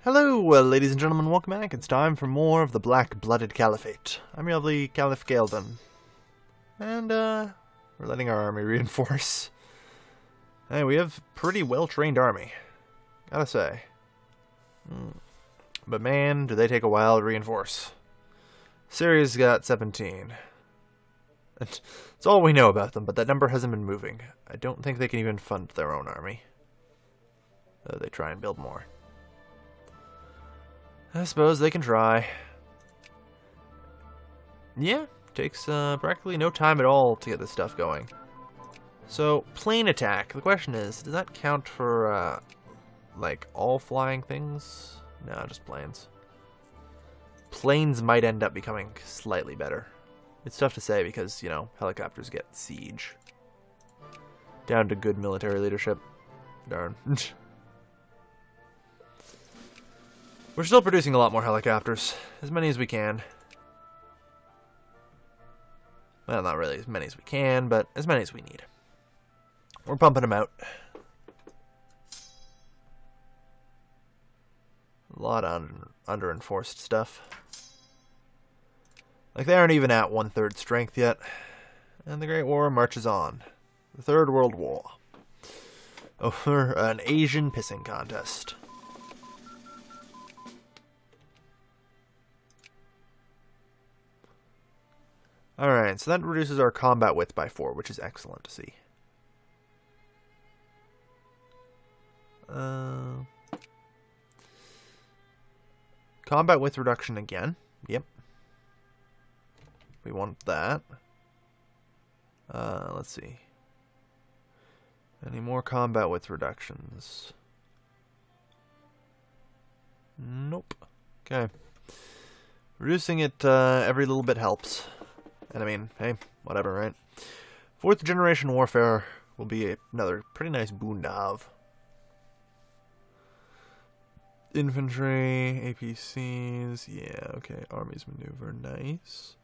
Hello, ladies and gentlemen, welcome back. It's time for more of the Black-Blooded Caliphate. I'm your lovely Caliph Gaelden. And, we're letting our army reinforce. Hey, we have a pretty well-trained army. Gotta say. But man, do they take a while to reinforce. Syria's got 17. That's all we know about them, but that number hasn't been moving. I don't think they can even fund their own army. Though they try and build more. I suppose they can try. Yeah, takes practically no time at all to get this stuff going. So, plane attack. The question is, does that count for, like, all flying things? No, just planes. Planes might end up becoming slightly better. It's tough to say because, you know, helicopters get siege. Down to good military leadership. Darn. We're still producing a lot more helicopters. As many as we can. Well, not really as many as we can, but as many as we need. We're pumping them out. A lot of under-enforced stuff. Like, they aren't even at 1/3 strength yet. And the Great War marches on. The Third World War. Over an Asian pissing contest. Alright, so that reduces our combat width by 4, which is excellent to see. Combat width reduction again. Yep. We want that. Let's see. Any more combat width reductions? Nope. Okay. Reducing it every little bit helps. And I mean, hey, whatever, right? 4th generation warfare will be another pretty nice boon to have. Infantry, APCs, yeah, okay. Armies maneuver, nice.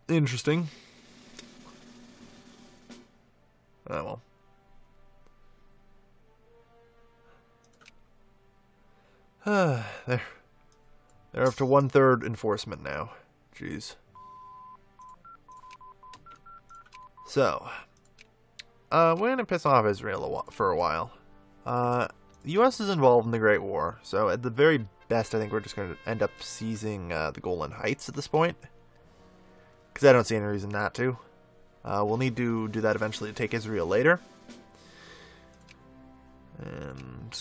Interesting. Oh, well. They're up to 1/3 enforcement now. Jeez. So, we're going to piss off Israel for a while. The U.S. is involved in the Great War, so at the very best, I think we're just going to end up seizing the Golan Heights at this point. Because I don't see any reason not to. We'll need to do that eventually to take Israel later. And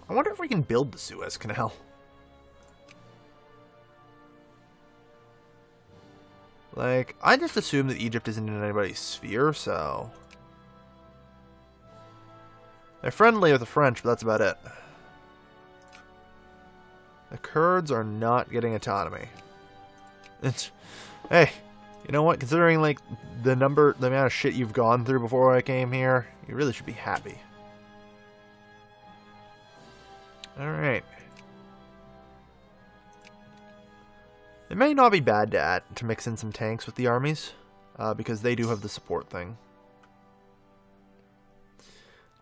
I wonder if we can build the Suez Canal. Like, I just assume that Egypt isn't in anybody's sphere, so... They're friendly with the French, but that's about it. The Kurds are not getting autonomy. Hey, you know what? Considering, like, the amount of shit you've gone through before I came here, you really should be happy. Alright. It may not be bad to mix in some tanks with the armies, because they do have the support thing.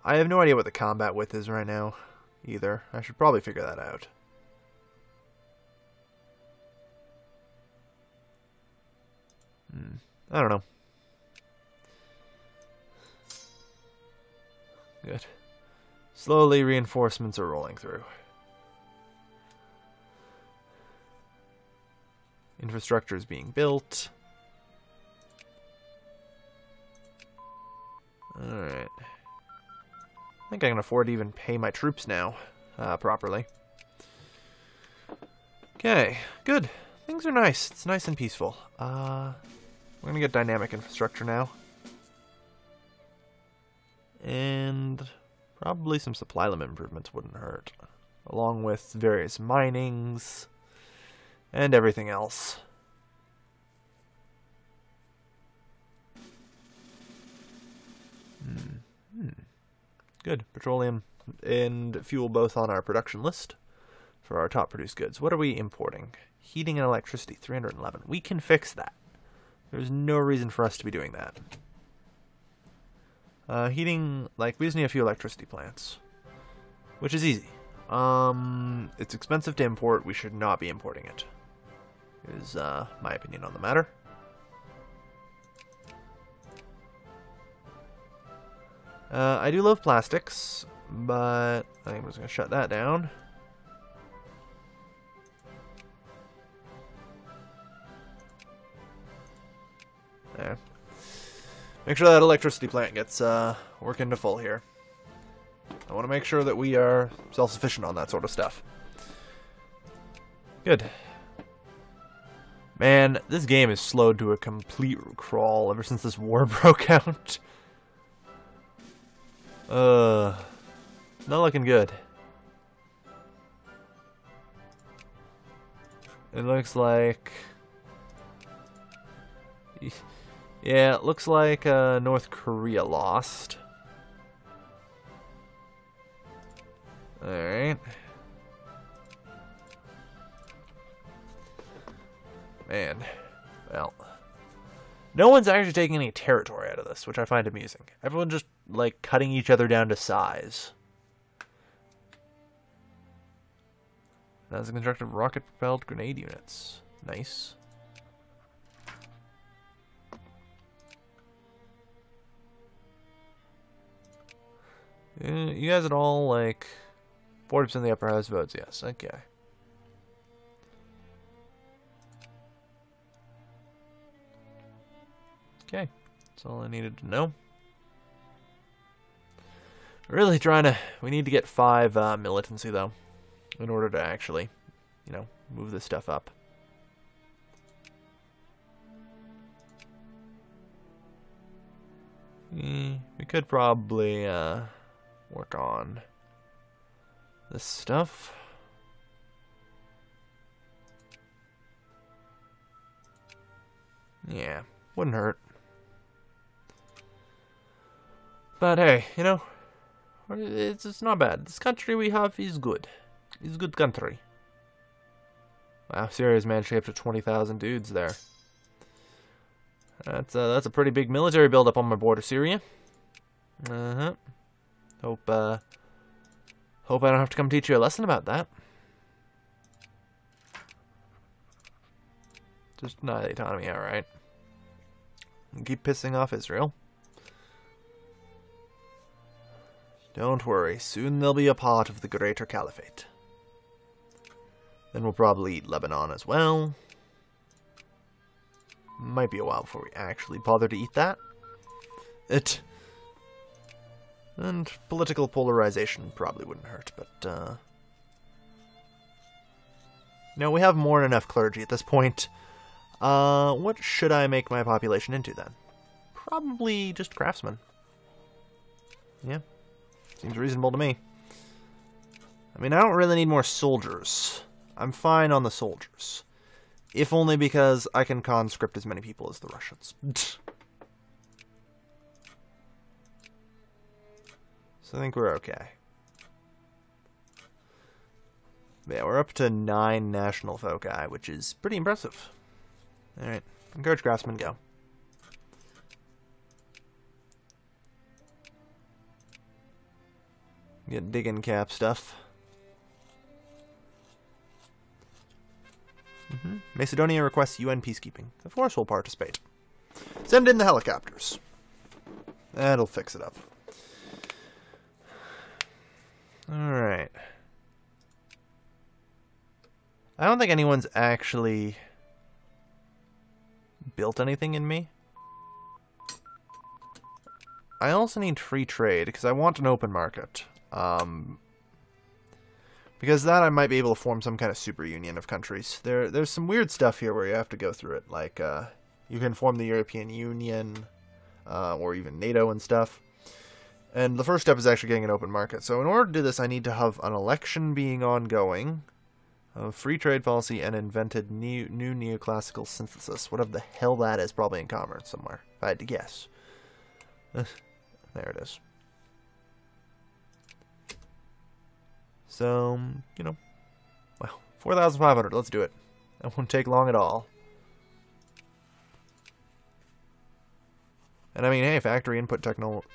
I have no idea what the combat width is right now, either. I should probably figure that out. I don't know. Good. Slowly, reinforcements are rolling through. Infrastructure is being built. Alright. I think I can afford to even pay my troops now, properly. Okay, good. Things are nice. It's nice and peaceful. We're gonna get dynamic infrastructure now. And probably some supply limit improvements wouldn't hurt. Along with various minings and everything else. Good. Petroleum and fuel both on our production list for our top produced goods. What are we importing? Heating and electricity, 311. We can fix that. There's no reason for us to be doing that. Heating, like, we just need a few electricity plants. Which is easy. It's expensive to import. We should not be importing it. Is my opinion on the matter. I do love plastics, but I think I'm just going to shut that down. There. Make sure that electricity plant gets working to full here. I want to make sure that we are self-sufficient on that sort of stuff. Good. Man, this game is slowed to a complete crawl ever since this war broke out. Not looking good. It looks like... Yeah, it looks like North Korea lost. Alright. Man. Well. No one's actually taking any territory out of this, which I find amusing. Everyone's just, like, cutting each other down to size. That's a constructed rocket-propelled grenade units. Nice. You guys at all, like, 40% of the upper house votes? Yes, okay. Okay, that's all I needed to know. Really trying to... We need to get 5 militancy, though, in order to actually, you know, move this stuff up. We could probably work on this stuff. Yeah, wouldn't hurt. But hey, you know, it's not bad. This country we have is good. It's a good country. Wow, Syria's managed to get up to 20,000 dudes there. That's a pretty big military buildup on my border, Syria. Hope I don't have to come teach you a lesson about that. Just deny the autonomy, alright. Keep pissing off Israel. Don't worry, soon they'll be a part of the greater Caliphate. Then we'll probably eat Lebanon as well. Might be a while before we actually bother to eat that. And political polarization probably wouldn't hurt, but, no, we have more than enough clergy at this point. What should I make my population into, then? Probably just craftsmen. Yeah. Seems reasonable to me. I mean, I don't really need more soldiers. I'm fine on the soldiers. If only because I can conscript as many people as the Russians. So I think we're okay. Yeah, we're up to 9 national foci, which is pretty impressive. Alright, encourage craftsmen, go. Get digging cap stuff. Macedonia requests UN peacekeeping. Of course we'll participate. Send in the helicopters. That'll fix it up. Alright. I don't think anyone's actually built anything in me. I also need free trade, because I want an open market. Because that I might be able to form some kind of super union of countries. There's some weird stuff here where you have to go through it. Like, you can form the European Union, or even NATO and stuff. And the first step is actually getting an open market. So in order to do this, I need to have an election being ongoing, a free trade policy, and invented new neoclassical synthesis. Whatever the hell that is, probably in commerce somewhere, if I had to guess. There it is. So, you know, well, 4,500, let's do it. That won't take long at all. And I mean, hey, factory input technology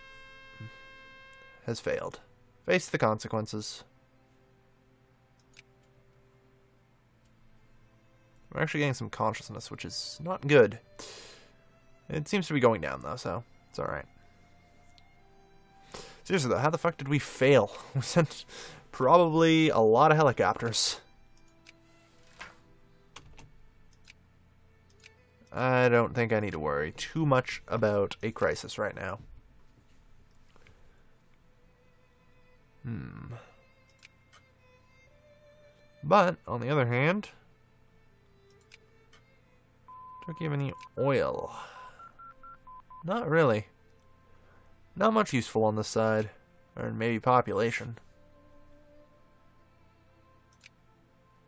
has failed. Face the consequences. We're actually getting some consciousness, which is not good. It seems to be going down, though, so it's alright. Seriously, though, how the fuck did we fail? We sent probably a lot of helicopters. I don't think I need to worry too much about a crisis right now. But, on the other hand, Turkey have any oil? Not really. Not much useful on this side. Or maybe population.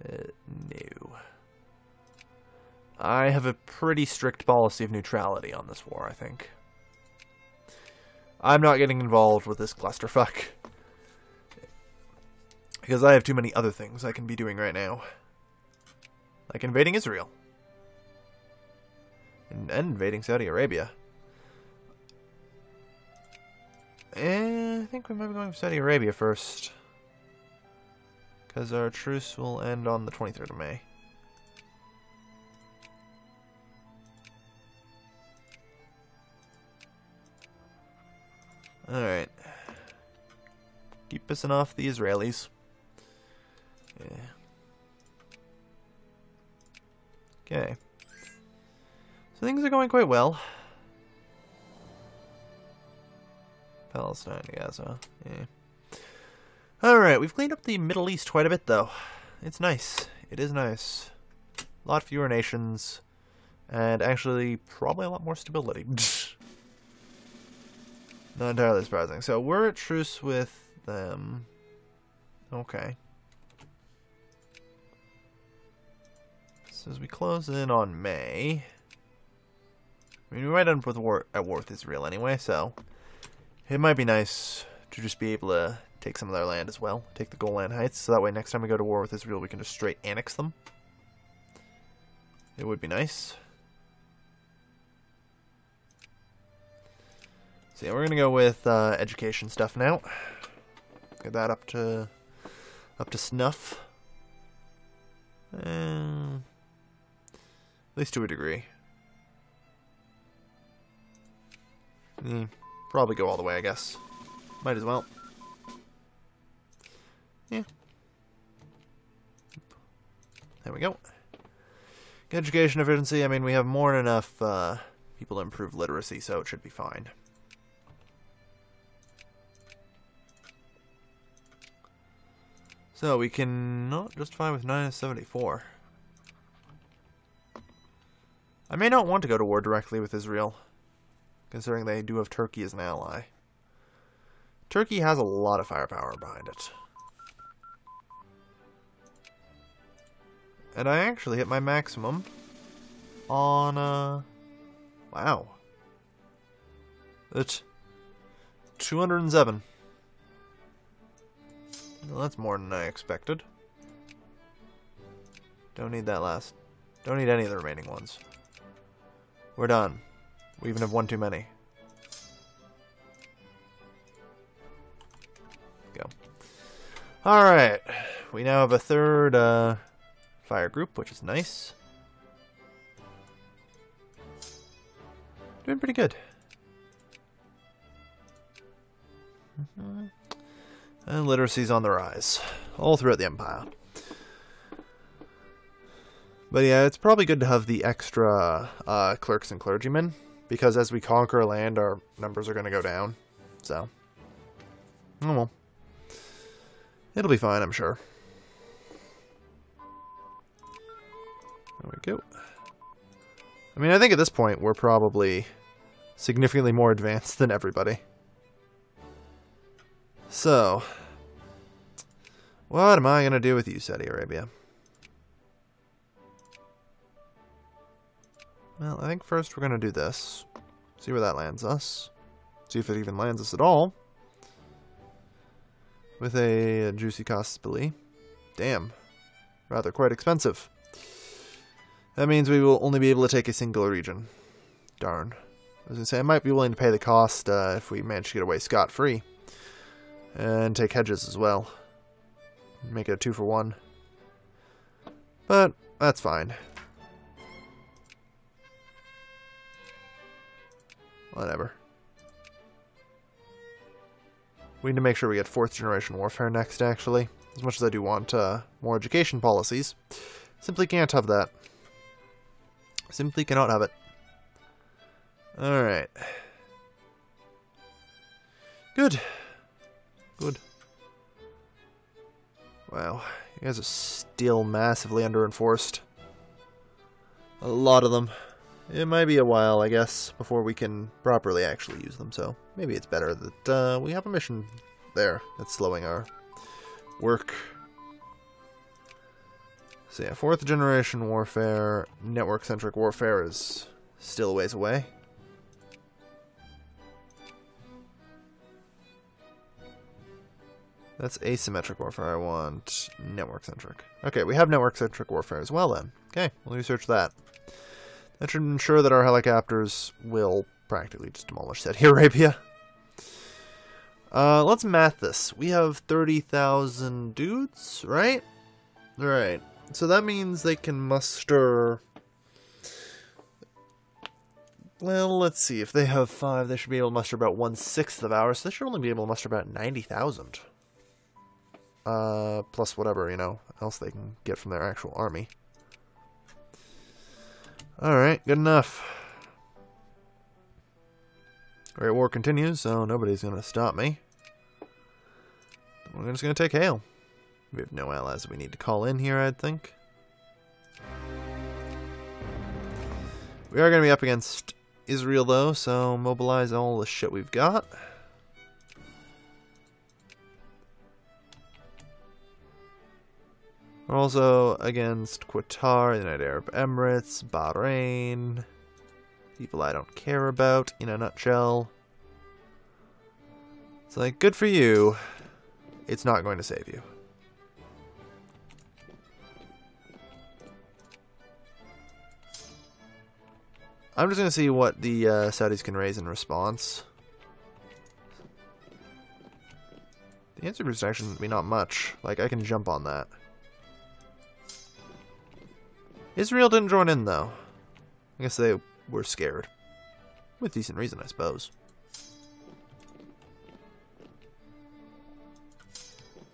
No. I have a pretty strict policy of neutrality on this war, I think. I'm not getting involved with this clusterfuck. Because I have too many other things I can be doing right now. Like invading Israel. And invading Saudi Arabia. I think we might be going for Saudi Arabia first. Because our truce will end on the 23rd of May. Alright. Keep pissing off the Israelis. Yeah. Okay. So things are going quite well. Palestine, Gaza. Yeah. Alright, we've cleaned up the Middle East quite a bit, though. It's nice. It is nice. A lot fewer nations. And actually, probably a lot more stability. Not entirely surprising. So, we're at truce with them. Okay. So, as we close in on May... I mean, we might end up with at war with Israel anyway, so... It might be nice to just be able to take some of their land as well. Take the Golan Heights, so that way next time we go to war with Israel, we can just straight annex them. It would be nice. So yeah, we're gonna go with education stuff now. Get that up to snuff. At least to a degree. Probably go all the way, I guess. Might as well. Yeah. There we go. Education efficiency, I mean, we have more than enough people to improve literacy, so it should be fine. So, we can not justify with 974. I may not want to go to war directly with Israel, considering they do have Turkey as an ally. Turkey has a lot of firepower behind it. And I actually hit my maximum on, wow. It's 207. Well, that's more than I expected. Don't need that last. Don't need any of the remaining ones. We're done. We even have one too many. Go. Alright. We now have a third fire group, which is nice. Doing pretty good. And literacy's on the rise. All throughout the Empire. But yeah, it's probably good to have the extra clerks and clergymen. Because as we conquer land, our numbers are going to go down. So. Oh well. It'll be fine, I'm sure. There we go. I mean, I think at this point, we're probably significantly more advanced than everybody. So. What am I going to do with you, Saudi Arabia? Well, I think first we're going to do this. See where that lands us. See if it even lands us at all. With a juicy possibility. Damn. Rather quite expensive. That means we will only be able to take a single region. Darn. I was going to say, I might be willing to pay the cost if we manage to get away scot-free. And take hedges as well. Make it a 2-for-1. But, that's fine. Whatever. We need to make sure we get 4th generation warfare next, actually. As much as I do want more education policies. Simply can't have that. Simply cannot have it. Alright. Good. Good. Wow. You guys are still massively under-enforced. A lot of them. It might be a while, I guess, before we can properly actually use them, so maybe it's better that we have a mission there that's slowing our work. So yeah, 4th generation warfare, network-centric warfare is still a ways away. That's asymmetric warfare. I want network-centric. Okay, we have network-centric warfare as well then. Okay, we'll research that. That should ensure that our helicopters will practically just demolish Saudi Arabia. Let's math this. We have 30,000 dudes, right? Right. So that means they can muster... Well, let's see. If they have 5, they should be able to muster about 1/6 of ours. So they should only be able to muster about 90,000. Plus whatever, you know, else they can get from their actual army. Alright, good enough. Great War continues, so nobody's going to stop me. We're just going to take hail. We have no allies that we need to call in here, I'd think. We are going to be up against Israel, though, so mobilize all the shit we've got. We're also against Qatar, the United Arab Emirates, Bahrain, people I don't care about, in a nutshell. It's like, good for you. It's not going to save you. I'm just going to see what the Saudis can raise in response. The answer is actually not much. Like, I can jump on that. Israel didn't join in, though. I guess they were scared. With decent reason, I suppose.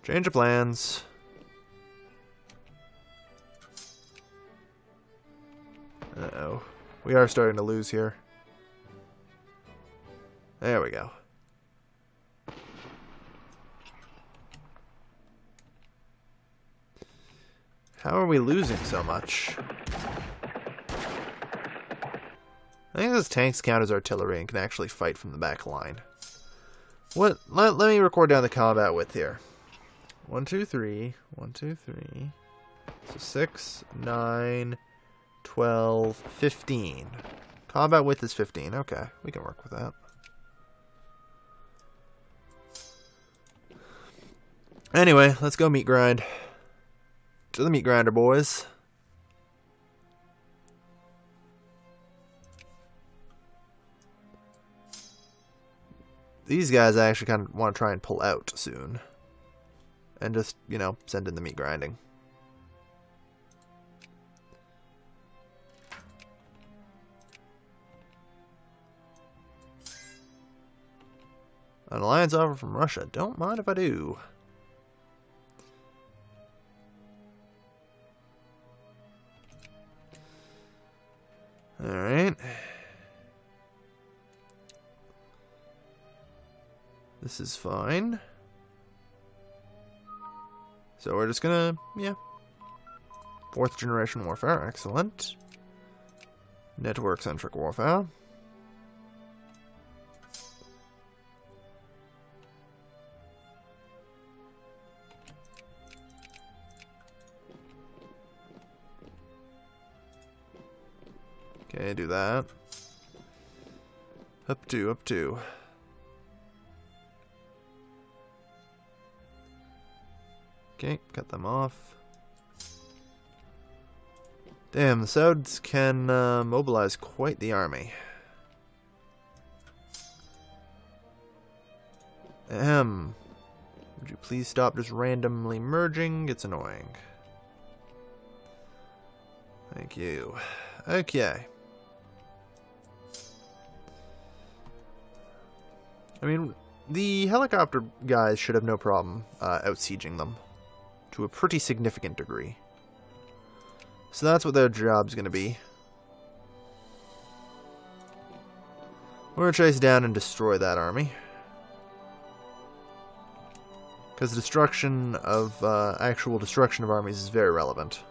Change of plans. Uh-oh. We are starting to lose here. There we go. How are we losing so much? I think those tanks count as artillery and can actually fight from the back line. What? Let me record down the combat width here. 1, 2, 3. 1, 2, 3. So 6, 9, 12, 15. Combat width is 15. Okay, we can work with that. Anyway, let's go meat grind. To the meat grinder, boys. These guys I actually kind of want to try and pull out soon. And just, you know, send in the meat grinding. An alliance offer from Russia. Don't mind if I do. Alright. This is fine. So we're just gonna, yeah. 4th generation warfare, excellent. Network-centric warfare. Okay, do that. Up 2, up 2. Okay, cut them off. Damn, the Sauds can mobilize quite the army. Ahem. Would you please stop just randomly merging? It's annoying. Thank you. Okay. mean, the helicopter guys should have no problem out-sieging them to a pretty significant degree. So that's what their job's going to be. We're going to chase down and destroy that army. Because destruction of, actual destruction of armies is very relevant.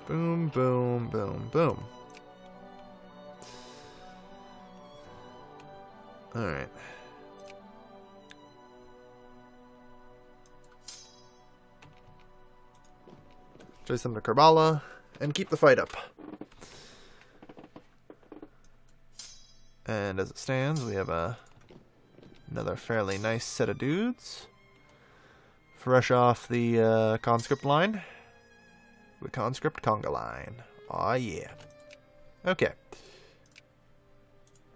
Boom, boom, boom, boom. Alright. Chase them to Karbala and keep the fight up. And as it stands, we have another fairly nice set of dudes. Fresh off the conscript line. The conscript conga line. Aw, yeah. Okay.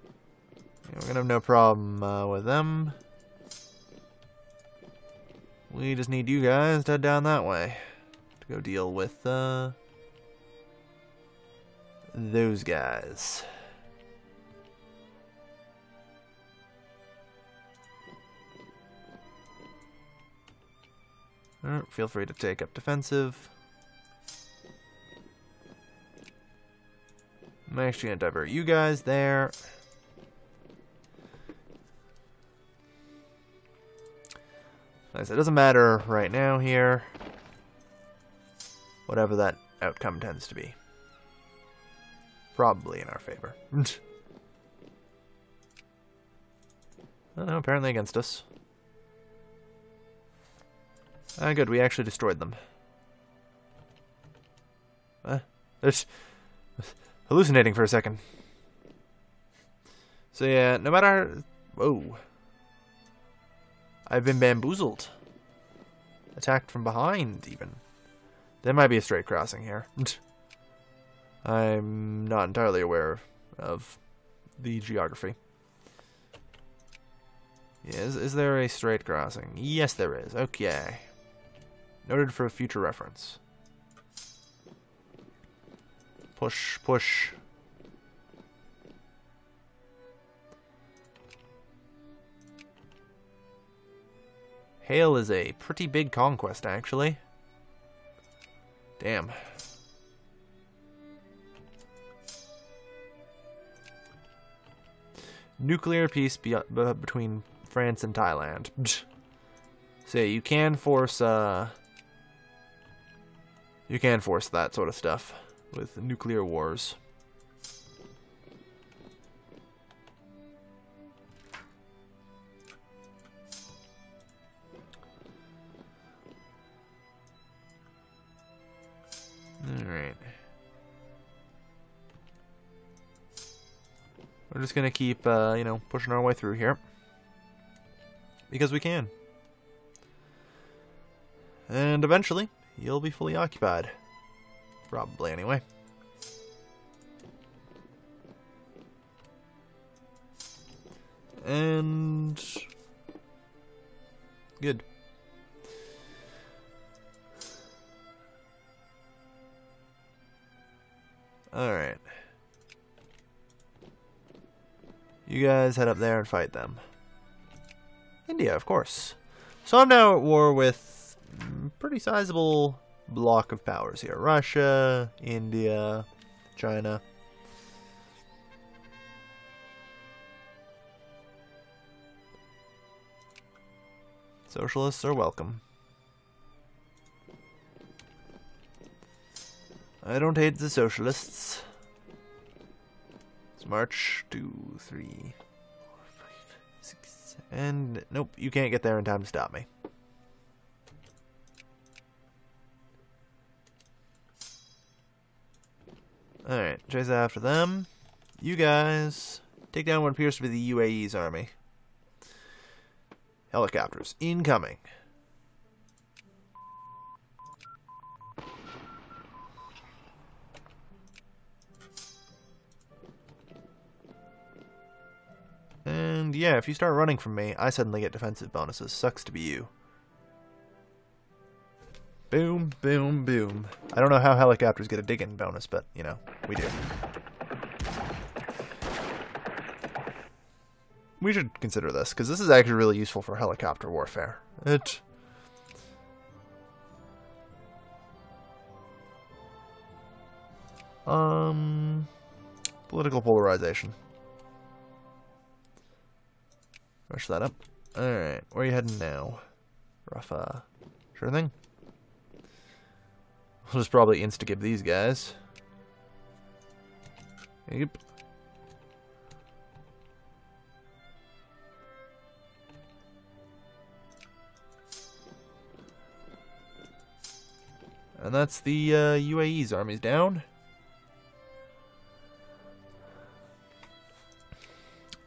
Yeah, we're gonna have no problem with them. We just need you guys to head down that way to go deal with those guys. Alright, feel free to take up defensive. I'm actually going to divert you guys there. Like I said, it doesn't matter right now here. Whatever that outcome tends to be. Probably in our favor. Oh no, apparently against us. Good, we actually destroyed them. There's hallucinating for a second. So yeah, no matter... Whoa. I've been bamboozled. Attacked from behind, even. There might be a straight crossing here. I'm not entirely aware of the geography. Yeah, is there a straight crossing? Yes, there is. Okay. Noted for future reference. Push, push. Hail is a pretty big conquest, actually. Damn. Nuclear peace between France and Thailand. So yeah, you can force that sort of stuff with nuclear wars. Alright. We're just gonna keep, you know, pushing our way through here. Because we can. And eventually, you'll be fully occupied. Probably, anyway. And... good. Alright. You guys head up there and fight them. India, of course. So I'm now at war with a pretty sizable block of powers here. Russia, India, China. Socialists are welcome. I don't hate the socialists. Let's march 2, 3, 4, 5, 6, and nope, you can't get there in time to stop me. Alright, chase after them. You guys take down what appears to be the UAE's army. Helicopters incoming. And yeah, if you start running from me, I suddenly get defensive bonuses. Sucks to be you. Boom, boom, boom. I don't know how helicopters get a dig-in bonus, but, you know, we do. We should consider this, because this is actually really useful for helicopter warfare. Political polarization. Rush that up. Alright, where are you heading now? Rough, sure thing. We'll just probably insta-gib these guys. Yep. And that's the UAE's armies down.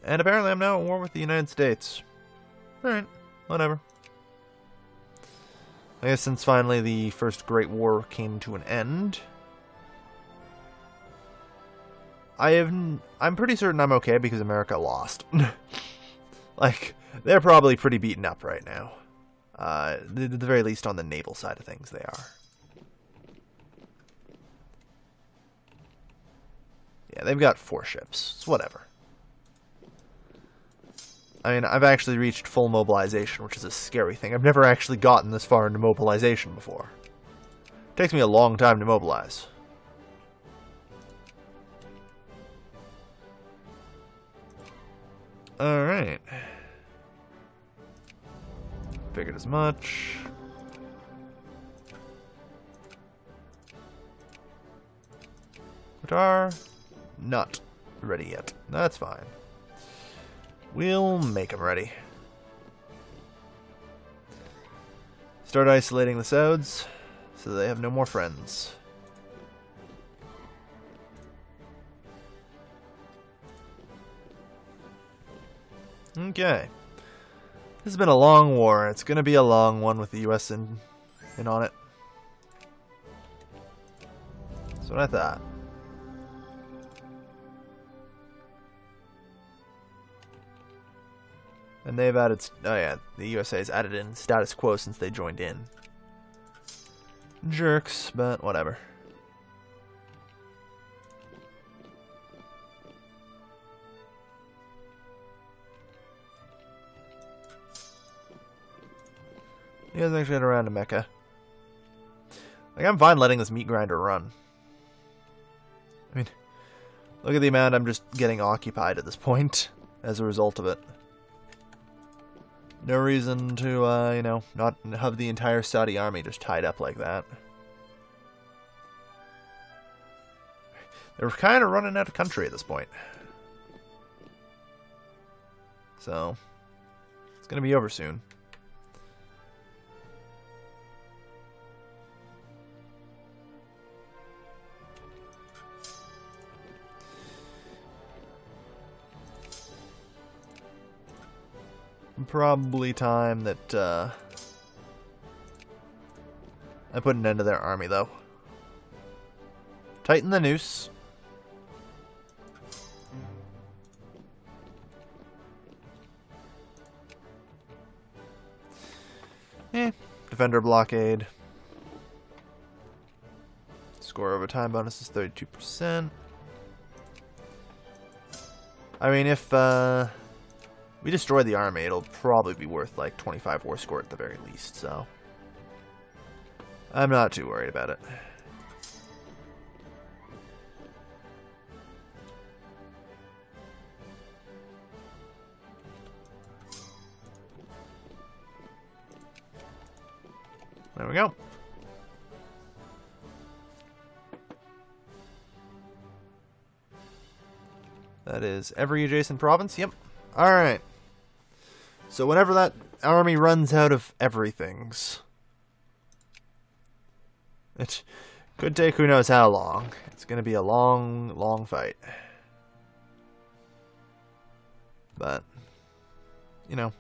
And apparently I'm now at war with the United States. Alright, whatever. I guess since finally the First Great War came to an end, I'm pretty certain I'm okay because America lost. Like, they're probably pretty beaten up right now. At the very least on the naval side of things they are. Yeah, they've got 4 ships. It's whatever. I mean, I've actually reached full mobilization, which is a scary thing. I've never actually gotten this far into mobilization before. It takes me a long time to mobilize. Alright. Figured as much. Qatar, not ready yet. That's fine. We'll make them ready. Start isolating the Sauds so they have no more friends. Okay. This has been a long war. It's going to be a long one with the US in on it. That's what I thought. And they've added... Oh yeah, the USA has added in status quo since they joined in. Jerks, but whatever. You guys actually head around to Mecca. Like, I'm fine letting this meat grinder run. I mean, look at the amount I'm just getting occupied at this point as a result of it. No reason to, you know, not have the entire Saudi army just tied up like that. They're kind of running out of country at this point. So, it's going to be over soon. Probably time that I put an end to their army, though. Tighten the noose. Defender blockade. Score over time bonus is 32%. I mean, if we destroy the army, it'll probably be worth like 25 war score at the very least, so I'm not too worried about it. There we go. That is every adjacent province. Yep. Alright. So whenever that army runs out of everythings, it could take who knows how long. It's going to be a long, long fight. But, you know,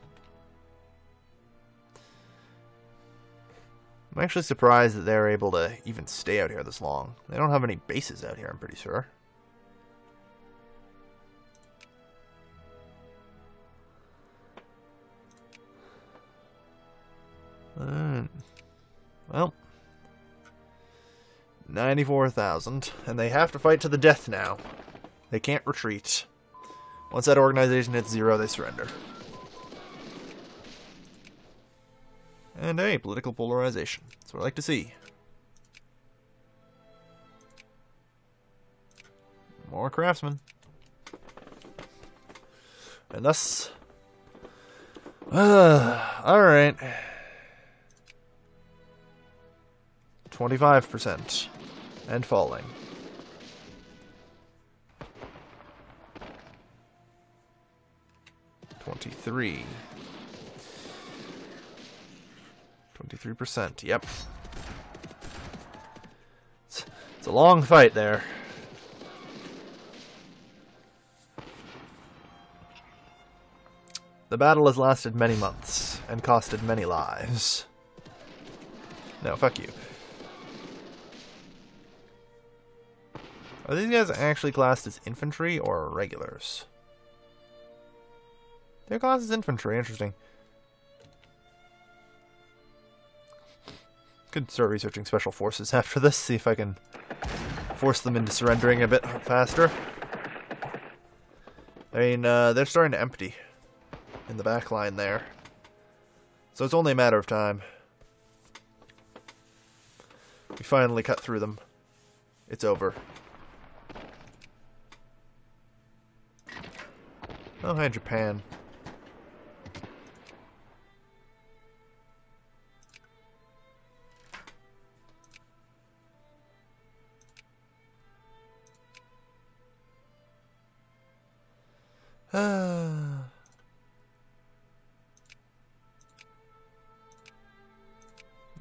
I'm actually surprised that they're able to even stay out here this long. They don't have any bases out here, I'm pretty sure. Well, 94,000. And they have to fight to the death now. They can't retreat. Once that organization hits 0, they surrender. And hey, political polarization. That's what I like to see. More craftsmen. And thus... Alright. 25%. And falling. $23. 23%, yep. It's a long fight there. The battle has lasted many months, and costed many lives. No, fuck you. Are these guys actually classed as infantry or regulars? They're classed as infantry, interesting. Could start researching special forces after this, see if I can force them into surrendering a bit faster. I mean, they're starting to empty in the back line there. So it's only a matter of time. We finally cut through them. It's over. Oh, hi, Japan.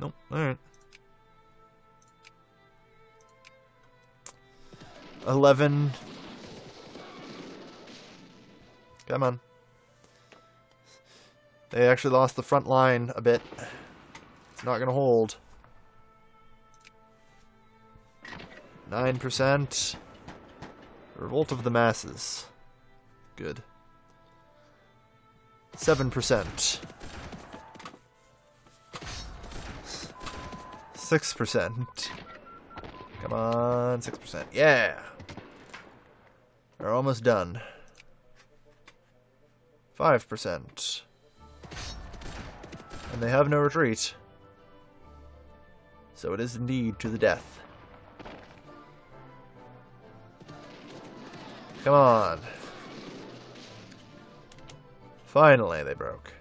Nope, alright. 11. Come on. They actually lost the front line a bit. It's not gonna hold. 9%. Revolt of the masses. Good. 7%. 6%. Come on, 6%. Yeah! We're almost done. 5%. And they have no retreat. So it is indeed to the death. Come on. Finally, they broke.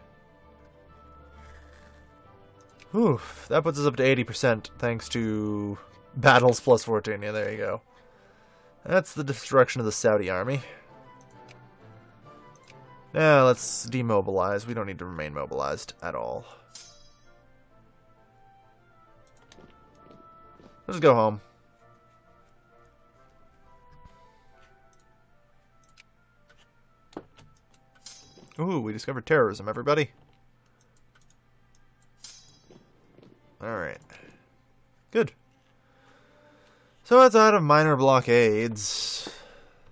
Whew, that puts us up to 80% thanks to battles plus 14. Yeah, there you go. That's the destruction of the Saudi army. Now let's demobilize. We don't need to remain mobilized at all. Let's go home. Ooh, we discovered terrorism, everybody. Alright. Good. So outside of minor blockades,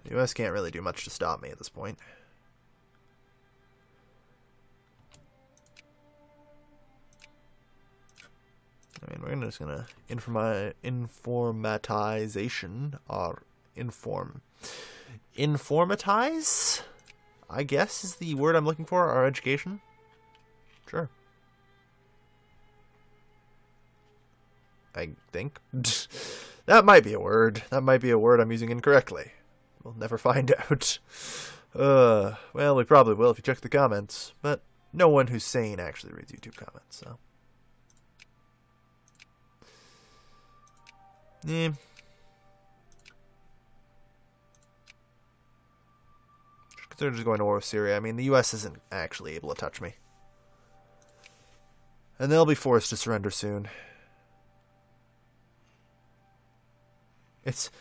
the US can't really do much to stop me at this point. I mean, we're just gonna informatization or informatize, I guess is the word I'm looking for, our education. Sure. I think. That might be a word. That might be a word I'm using incorrectly. We'll never find out. Well, we probably will if you check the comments. But no one who's sane actually reads YouTube comments, so. Yeah. They're just going to war with Syria. I mean, the US isn't actually able to touch me. And they'll be forced to surrender soon. It's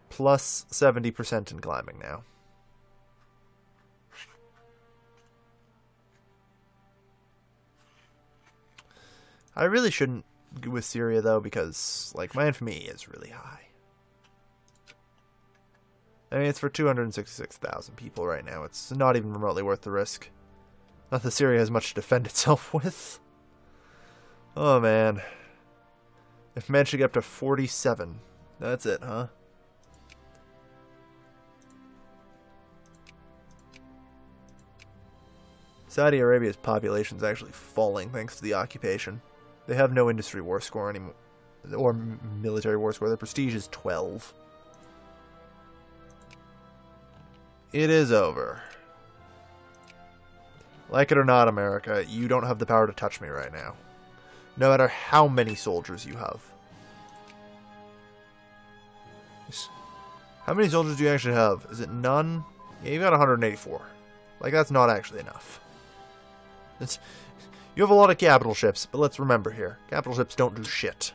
plus 70% in climbing now. I really shouldn't go with Syria, though, because, like, my infamy is really high. I mean, it's for 266,000 people right now. It's not even remotely worth the risk. Not that Syria has much to defend itself with. Oh, man. If managed to get up to 47. That's it, huh? Saudi Arabia's population is actually falling thanks to the occupation. They have no industry war score anymore, or military war score. Their prestige is 12. It is over. Like it or not, America, you don't have the power to touch me right now. No matter how many soldiers you have. How many soldiers do you actually have? Is it none? Yeah, you've got 184. Like, that's not actually enough. You have a lot of capital ships, but let's remember here. Capital ships don't do shit.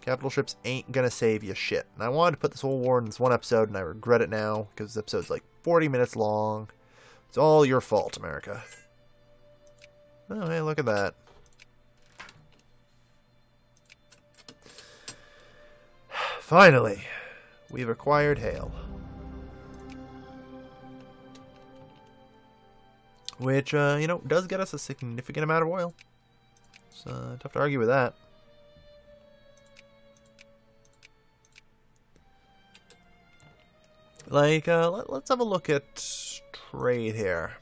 Capital ships ain't gonna save you shit. And I wanted to put this whole war in this one episode, and I regret it now, because this episode's like 40 minutes long. It's all your fault, America. Oh, hey, look at that. Finally, we've acquired hail. Which, you know, does get us a significant amount of oil. It's tough to argue with that. Like, let's have a look at trade here.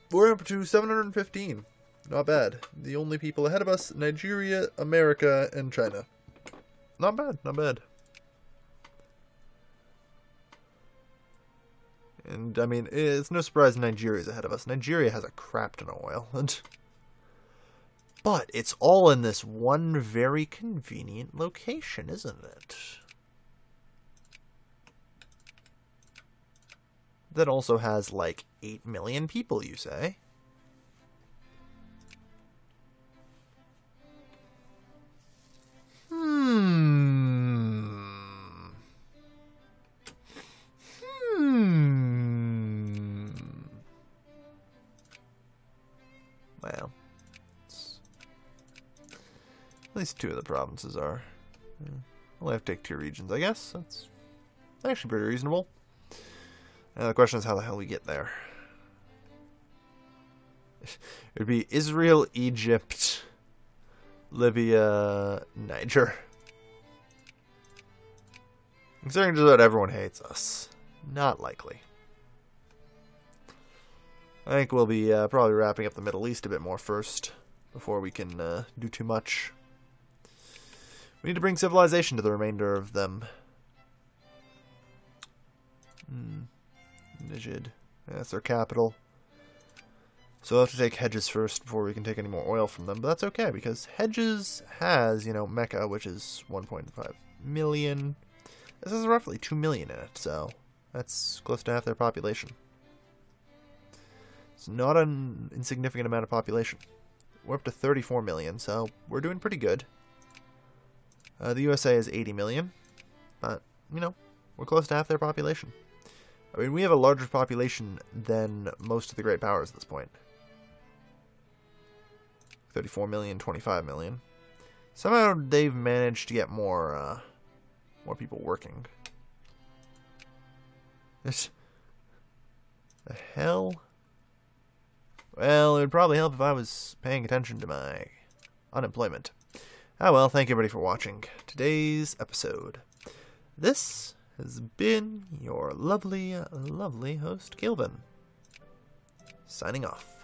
We're up to 715. Not bad. The only people ahead of us, Nigeria, America, and China. Not bad, not bad. And, I mean, it's no surprise Nigeria's ahead of us. Nigeria has a crap ton of oil. But it's all in this one very convenient location, isn't it? That also has, like, 8 million people, you say? Well, at least 2 of the provinces are. Yeah. We'll have to take 2 regions, I guess. That's actually pretty reasonable. The question is how the hell we get there. It'd be Israel, Egypt, Libya, Niger. Considering just about everyone hates us. Not likely. I think we'll be probably wrapping up the Middle East a bit more first, before we can do too much. We need to bring civilization to the remainder of them. Nijid. That's their capital. So we'll have to take Hedges first before we can take any more oil from them. But that's okay, because Hedges has, you know, Mecca, which is 1.5 million. This has roughly 2 million in it, so that's close to half their population. It's not an insignificant amount of population. We're up to 34 million, so we're doing pretty good. The USA is 80 million, but, you know, we're close to half their population. I mean, we have a larger population than most of the great powers at this point. 34 million, 25 million. Somehow they've managed to get more people working. The hell? Well, it would probably help if I was paying attention to my unemployment. Ah well, thank you everybody for watching today's episode. This has been your lovely, lovely host, Gilvin. Signing off.